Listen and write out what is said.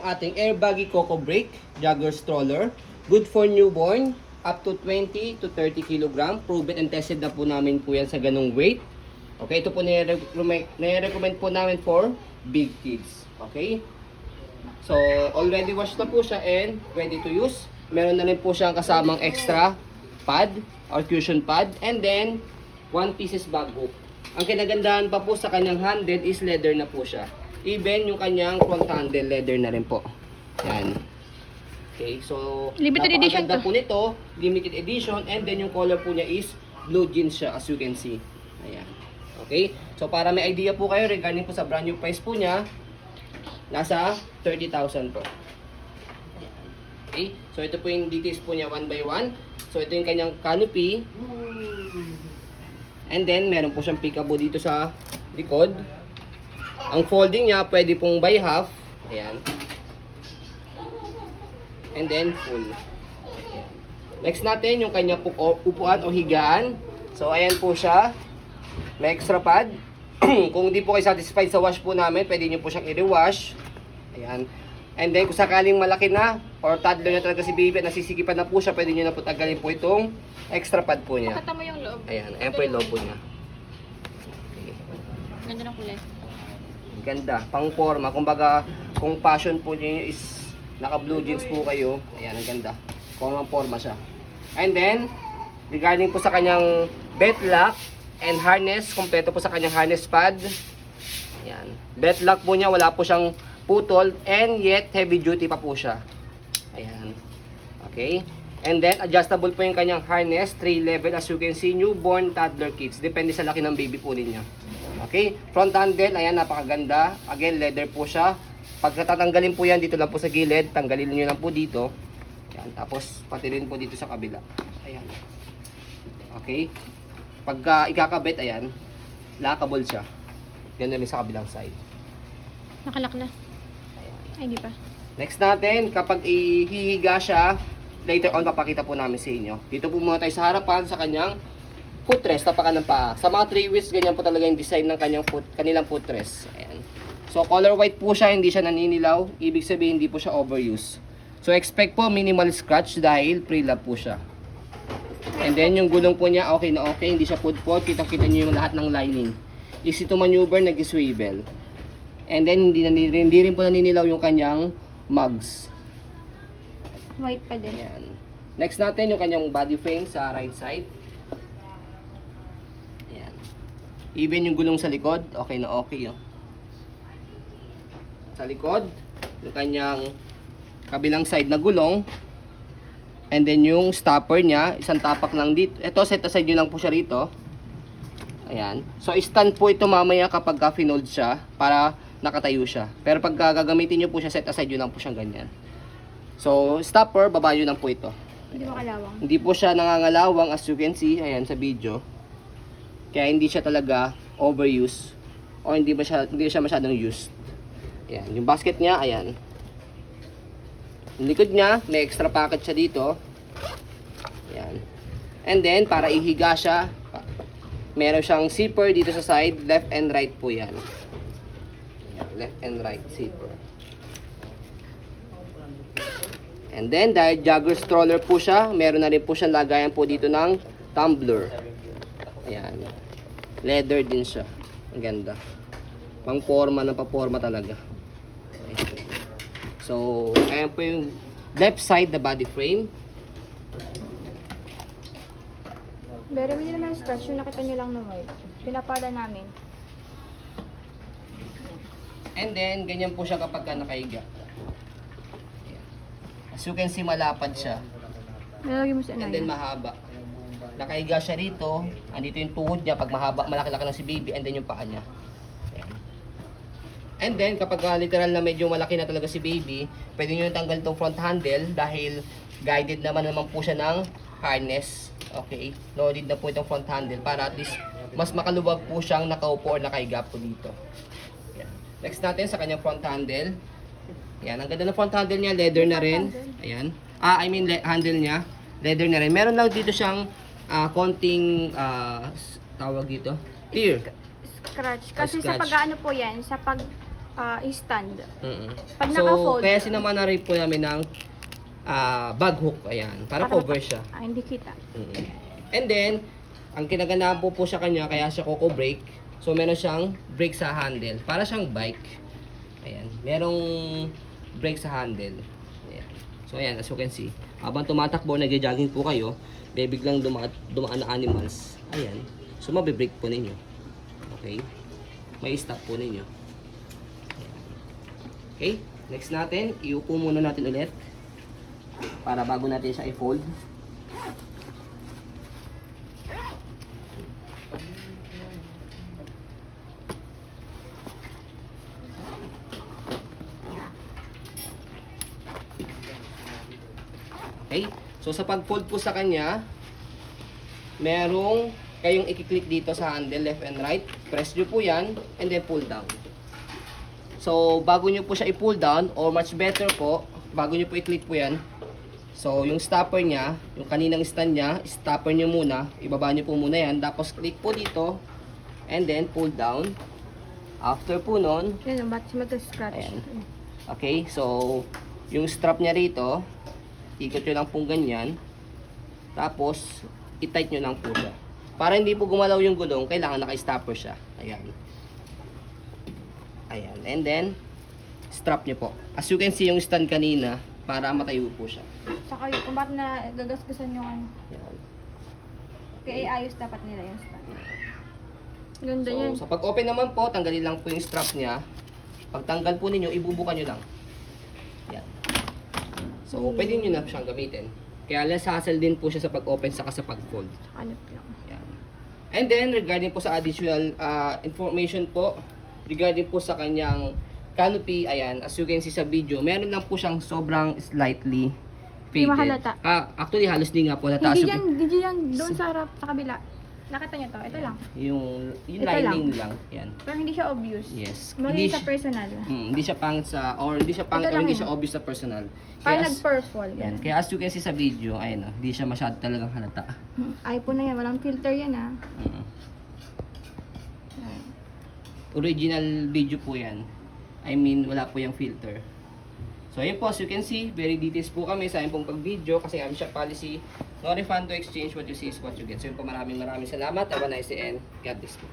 Ating Airbaggy Coco Break Jogger Stroller, good for newborn, up to 20 to 30 kg. Proven and tested na po namin po yan sa ganung weight. Okay, ito po nire-recommend po namin for big kids. Okay, so already washed na po siya and ready to use. Meron na rin po siyang kasamang extra pad or cushion pad, and then 1 pieces bag hook. Ang kinagandahan pa po sa kanyang handle is leather na po siya. Even yung kanyang front handle, leather na rin po. Yan. Okay, so Limited edition napakaganda to. po nito, limited edition, and then yung color po niya is blue jeans siya, as you can see. Ayan. Okay, so para may idea po kayo regarding po sa brand new price po niya, nasa 30,000 po. Ayan. Okay, so ito po yung details po niya one by one. So ito yung kanyang canopy. And then meron po siyang peekaboo dito sa likod. Ang folding niya, pwede pong by half. Ayan. And then full. Ayan. Next natin, yung kanyang upuan o higaan. So, ayan po siya. May extra pad. Kung hindi po kayo satisfied sa wash po namin, pwede nyo po siyang i-rewash. Ayan. And then, kung sakaling malaki na, or toddler na talaga si baby, nasisikipan na po siya, pwede nyo na po tagalin po itong extra pad po niya. Pakita mo yung loob. Ayan. Ayan po yung loob po niya. Okay. Ganda ng kulay. Ganda, pang forma. Kumbaga, kung passion po niyo is naka blue jeans po kayo, ayan, ang ganda. Kung ang forma siya. And then, regarding po sa kanyang belt lock and harness, kompleto po sa kanyang harness pad. Ayan. Belt lock po niya, wala po siyang putol, and yet heavy duty pa po siya. Ayan. Okay. And then, adjustable po yung kanyang harness, 3 level, as you can see, newborn, toddler, kids. Depende sa laki ng baby po ninyo. Okay, front handle, ayan, napakaganda. Again, leather po siya. Pag tatanggalin po yan, dito lang po sa gilid, tanggalin niyo lang po dito. Ayan, tapos pati rin po dito sa kabila. Ayan. Okay. Pagka ikakabit, ayan, lockable siya. Ganun rin sa kabilang side. Nakalak na. Ayan. Ay, hindi pa. Next natin, kapag ihihiga siya, later on papakita po namin sa inyo. Dito po muna tayo sa harapan sa kanyang footrest, tapakan ng paa. Sa mga 3 wheels, ganyan po talaga yung design ng kanilang footrest. Ayan. So, color white po siya, hindi siya naninilaw. Ibig sabihin, hindi po siya overuse. So, expect po minimal scratch dahil pre-lap po siya. And then, yung gulong po niya, okay na okay. Hindi siya pudpod. Kita-kita nyo yung lahat ng lining. Easy to maneuver, nag-swivel. And then, hindi rin po naninilaw yung kanyang mugs. White pa din. Ayan. Next natin, yung kanyang body frame sa right side. Ayan. Even yung gulong sa likod, okay na okay. Oh. Sa likod, yung kanyang kabilang side na gulong. And then yung stopper niya, isang tapak lang dito. Ito, set aside nyo lang po siya rito. Ayan. So, stand po ito mamaya kapag finold siya para nakatayo siya. Pero pag gagamitin nyo po siya, set aside nyo lang po siyang ganyan. So, stopper, baba nyo lang po ito. Hindi mo kalawang. Hindi po siya nangangalawang, as you can see, ayan sa video. Kaya hindi siya talaga overuse o hindi siya masyadong used. Ayan, yung basket niya, ayan. Yung likod niya, may extra pocket siya dito. Ayan. And then, para ihiga siya, meron siyang zipper dito sa side, left and right po yan. Ayan, left and right zipper. And then, dahil jogger stroller po siya, meron na rin po siyang lagayan po dito ng tumbler. Ayan. Leather din siya. Ang ganda. Pang forma na pa-forma talaga. Okay. So, ayan po yung left side, the body frame. Pero hindi naman scratch. Yung nakita nyo lang na white. Pinapala namin. And then, ganyan po siya kapag nakaiga. Ayan. As you can see, malapad siya. Nalagyan mo sa And then, mahaba. Nakaiga siya rito. Andito yung tuhod niya. Pag mahaba, malaki-laki na si baby. And then, yung paa niya. Ayan. And then, kapag literal na medyo malaki na talaga si baby, pwede nyo tanggal itong front handle dahil guided naman po siya ng harness. Okay? Loaded na po itong front handle para at least mas makaluwag po siyang nakaupo or nakaiga po dito. Ayan. Next natin sa kanyang front handle. Ayan, ang ganda ng front handle niya, leather na rin. Ayan. Handle niya, leather na rin. Meron lang dito siyang konting tawag dito, tear. Scratch. Kasi sa Scratch. pag-ano po yan, sa pag stand. Mm-mm. Pag So, naka-fold. kaya sinama na rin po namin ng bag hook. Ayan, para cover siya. Hindi kita. Mm-mm. And then, ang kinaganahan po sa kanya, kaya siya Coco brake. So, meron siyang brake sa handle. Para siyang bike. Ayan, merong brake sa handle. Ayan. So, ayan, as you can see. Habang tumatakbo, nag-jogging po kayo, may biglang dumaan na animals. Ayan. So, mabibrake po ninyo. Okay? May stop po ninyo. Ayan. Okay? Next natin, iupo muna natin ulit. Para bago natin siya i-fold. Okay? So, sa pag-fold po sa kanya, merong kayong i-click dito sa handle, left and right. Press nyo po yan, and then pull down. So, bago nyo po siya i-pull down, or much better po, bago nyo po i-click po yan, so, yung stopper niya, yung kaninang stand niya, stopper nyo muna, ibaba nyo po muna yan, tapos click po dito, and then pull down. After po nun, Yan, ba't siya mag-scratch? ayan. Okay, so, yung strap niya rito, ikot nyo lang pong ganyan. Tapos, i-tight nyo lang po siya. Para hindi po gumalaw yung gulong, kailangan naka-stopper siya. Ayan. Ayan. And then, strap nyo po. As you can see yung stand kanina, para matayo po siya. Saka yung kung ba't na gagasgasan yung ano. Ayan. Kaya ayos dapat nila yung stand. Ganda yan. So, sa pag-open naman po, tanggalin lang po yung strap niya. Pag tanggal po ninyo, ibubukan nyo lang. Ayan. So, pwede nyo na siyang gamitin. Kaya less hassle din po siya sa pag-open saka sa pag-fold. Ano lang. Yan. And then, regarding po sa additional information po, regarding po sa kanyang canopy, ayan, as you can see sa video, meron lang po siyang sobrang slightly Hindi faded. mahalata. Actually, halos di nga po nataas Hindi yung, yan, hindi yan. Doon sa harap, sa kabila. Nakita niyo to? Ito lang. yung Ito lining lang. Yan. Pero hindi siya obvious. Yes. Mali sa personal. Hindi siya pangit sa, or hindi siya pangit, Ito or lang hindi yun. siya obvious sa personal. Parang Kaya as- nag-purple. yan. Kaya as you can see sa video, ayun, hindi siya masyado talagang halata. iPhone na yan. Walang filter yan ah. Mm. Original video po yan. I mean, wala po yung filter. So, ayun po, as you can see, very details po kami sa aming pong pag-video kasi kami siya policy, no refund to exchange, what you see is what you get. So, yun po, maraming salamat. Have a nice day and God bless po.